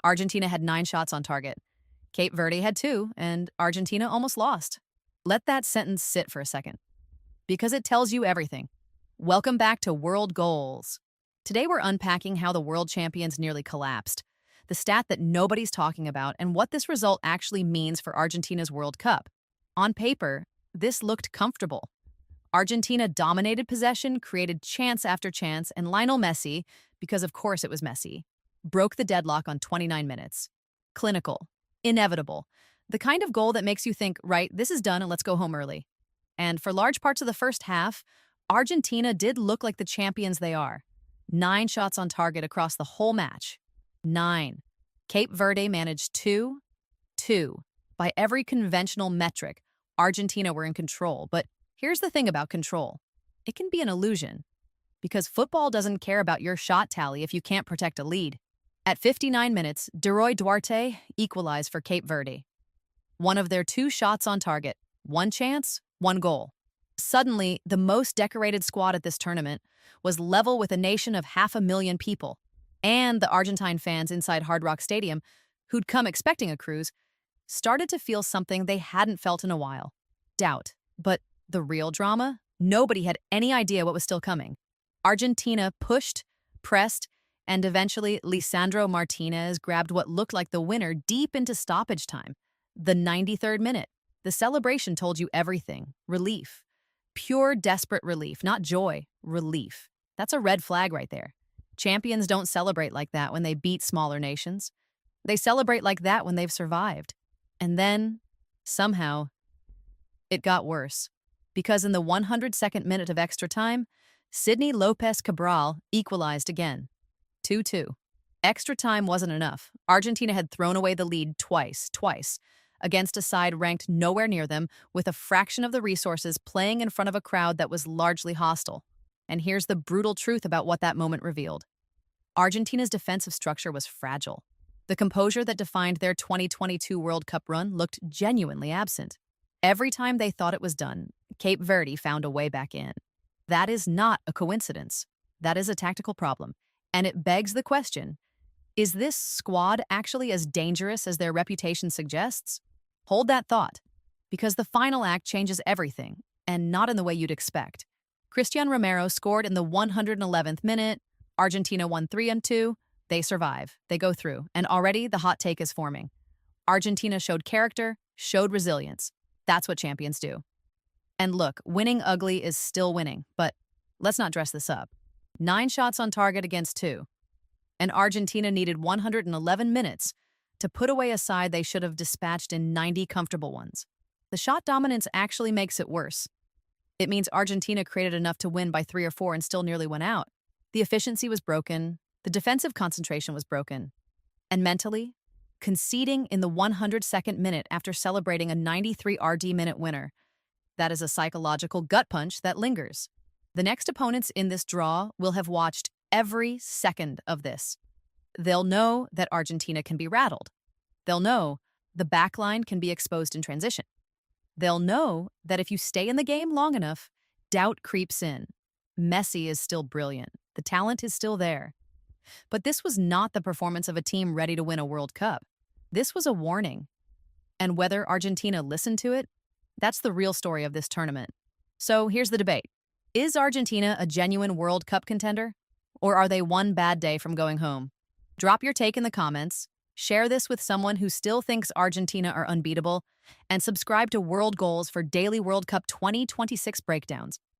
Argentina had 9 shots on target. Cape Verde had 2, and Argentina almost lost. Let that sentence sit for a second, because it tells you everything. Welcome back to World Goals. Today we're unpacking how the world champions nearly collapsed, the stat that nobody's talking about, and what this result actually means for Argentina's World Cup. On paper, this looked comfortable. Argentina dominated possession, created chance after chance, and Lionel Messi, because of course it was Messi, broke the deadlock on 29 minutes. Clinical, inevitable, the kind of goal that makes you think, right, this is done and let's go home early. And for large parts of the first half, Argentina did look like the champions they are. 9 shots on target across the whole match. 9. Cape Verde managed 2. By every conventional metric, Argentina were in control. But here's the thing about control. It can be an illusion, because football doesn't care about your shot tally if you can't protect a lead. At 59 minutes, Duarte equalized for Cape Verde. One of their 2 shots on target, 1 chance, 1 goal. Suddenly, the most decorated squad at this tournament was level with a nation of 500,000 people, and the Argentine fans inside Hard Rock Stadium, who'd come expecting a cruise, started to feel something they hadn't felt in a while. Doubt. But the real drama? Nobody had any idea what was still coming. Argentina pushed, pressed, and eventually Lisandro Martinez grabbed what looked like the winner deep into stoppage time. The 93rd minute. The celebration told you everything. Relief. Pure, desperate relief. Not joy. Relief. That's a red flag right there. Champions don't celebrate like that when they beat smaller nations. They celebrate like that when they've survived. And then, somehow, it got worse. Because in the 102nd minute of extra time, Sidney Lopez Cabral equalized again. 2-2. Extra time wasn't enough. Argentina had thrown away the lead twice, against a side ranked nowhere near them, with a fraction of the resources playing in front of a crowd that was largely hostile. And here's the brutal truth about what that moment revealed. Argentina's defensive structure was fragile. The composure that defined their 2022 World Cup run looked genuinely absent. Every time they thought it was done, Cape Verde found a way back in. That is not a coincidence. That is a tactical problem. And it begs the question, is this squad actually as dangerous as their reputation suggests? Hold that thought, because the final act changes everything, and not in the way you'd expect. Cristian Romero scored in the 111th minute. Argentina won 3-2. They survive. They go through. And already the hot take is forming. Argentina showed character, showed resilience. That's what champions do. And look, winning ugly is still winning, but let's not dress this up. 9 shots on target against 2. And Argentina needed 111 minutes to put away a side they should have dispatched in 90 comfortable ones. The shot dominance actually makes it worse. It means Argentina created enough to win by 3 or 4 and still nearly went out. The efficiency was broken. The defensive concentration was broken. And mentally, conceding in the 102nd minute after celebrating a 93 RD minute winner, that is a psychological gut punch that lingers. The next opponents in this draw will have watched every second of this. They'll know that Argentina can be rattled. They'll know the backline can be exposed in transition. They'll know that if you stay in the game long enough, doubt creeps in. Messi is still brilliant. The talent is still there. But this was not the performance of a team ready to win a World Cup. This was a warning. And whether Argentina listened to it, that's the real story of this tournament. So here's the debate. Is Argentina a genuine World Cup contender? Or are they one bad day from going home? Drop your take in the comments, share this with someone who still thinks Argentina are unbeatable, and subscribe to World Goals for daily World Cup 2026 breakdowns.